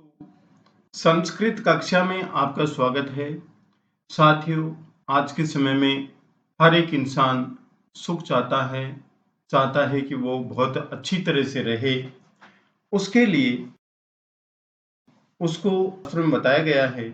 तो संस्कृत कक्षा में आपका स्वागत है। साथियों, आज के समय में हर एक इंसान सुख चाहता है कि वो बहुत अच्छी तरह से रहे। उसके लिए उसको शास्त्र में बताया गया है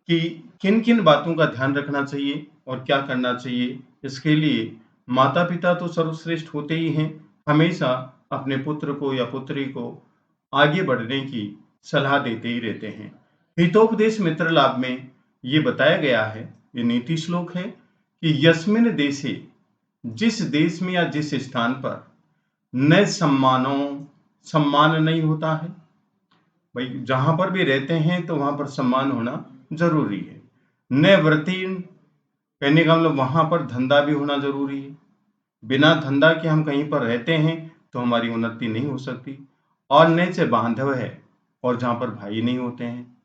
कि किन-किन बातों का ध्यान रखना चाहिए और क्या करना चाहिए। इसके लिए माता-पिता तो सर्वश्रेष्ठ होते ही हैं, हमेशा अपने पुत्र को या पुत्री को आगे बढ़ने की सलाह देते ही रहते हैं। हितोपदेश मित्र लाभ में ये बताया गया है, ये नीति श्लोक है कि यस्मिन् देशे, जिस देश में या जिस स्थान पर न सम्मान नहीं होता है, भाई जहां पर भी रहते हैं तो वहां पर सम्मान होना जरूरी है। न व्रतीन, कहने का मतलब वहां पर धंधा भी होना जरूरी है। बिना धंधा के हम कहीं पर रहते हैं तो हमारी उन्नति नहीं हो सकती। और न च बांधव है, और जहां पर भाई नहीं होते हैं।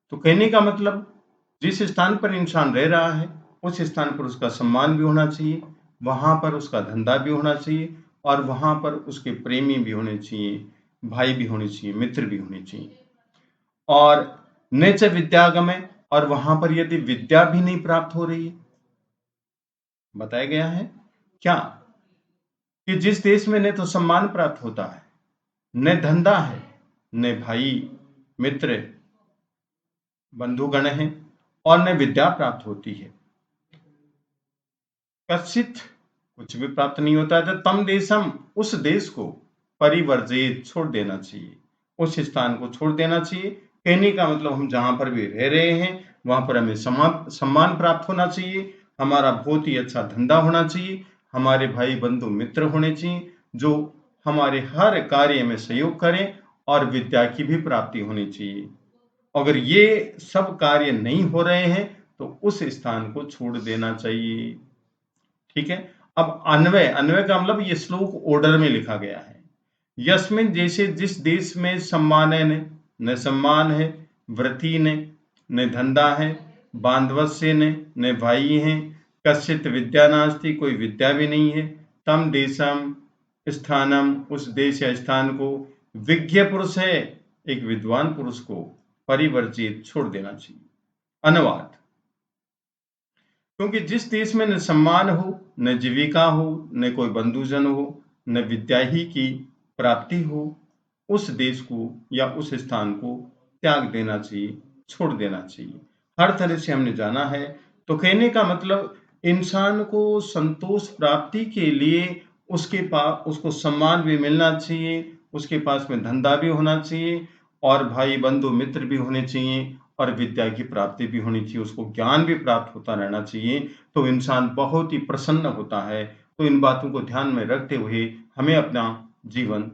तो कहने का मतलब जिस स्थान पर इंसान रह रहा है उस स्थान पर उसका सम्मान भी होना चाहिए, वहां पर उसका धंधा भी होना चाहिए और वहां पर उसके प्रेमी भी होने चाहिए, भाई भी होने चाहिए, मित्र भी होने चाहिए। और न च विद्यागमय, और वहां पर यदि विद्या भी नहीं प्राप्त हो रही है, बताया गया है क्या कि जिस देश में न तो सम्मान प्राप्त होता है, न धंधा है, न भाई मित्र बंधुगण हैं और न विद्या प्राप्त होती है, कश्चित कुछ भी प्राप्त नहीं होता है, तो तम देशम, उस देश को परिवर्जित छोड़ देना चाहिए, उस स्थान को छोड़ देना चाहिए। कहने का मतलब हम जहां पर भी रह रहे हैं वहां पर हमें सम्मान प्राप्त होना चाहिए, हमारा बहुत ही अच्छा धंधा होना चाहिए, हमारे भाई बंधु मित्र होने चाहिए जो हमारे हर कार्य में सहयोग करें और विद्या की भी प्राप्ति होनी चाहिए। अगर ये सब कार्य नहीं हो रहे हैं तो उस स्थान को छोड़ देना चाहिए। ठीक है। अब अन्वय का मतलब ये श्लोक ऑर्डर में लिखा गया है। यस्मिन, जैसे जिस देश में सम्मान है न सम्मान है, व्रती न धंधा है, बांधवस्य न भाई है, कश्चित विद्या नास्ति, कोई विद्या भी नहीं है, तम देशम स्थानम, उस देश या स्थान को विज्ञ पुरुष है, एक विद्वान पुरुष को परिवर्जित छोड़ देना चाहिए। अनुवाद, क्योंकि जिस देश में न सम्मान हो, न जीविका हो, न कोई बंधुजन हो, न विद्या ही की प्राप्ति हो, उस देश को या उस स्थान को त्याग देना चाहिए, छोड़ देना चाहिए। हर तरह से हमने जाना है। तो कहने का मतलब इंसान को संतोष प्राप्ति के लिए उसके पास उसको सम्मान भी मिलना चाहिए, उसके पास में धंधा भी होना चाहिए और भाई बंधु मित्र भी होने चाहिए और विद्या की प्राप्ति भी होनी चाहिए, उसको ज्ञान भी प्राप्त होता रहना चाहिए। तो इंसान बहुत ही प्रसन्न होता है। तो इन बातों को ध्यान में रखते हुए हमें अपना जीवन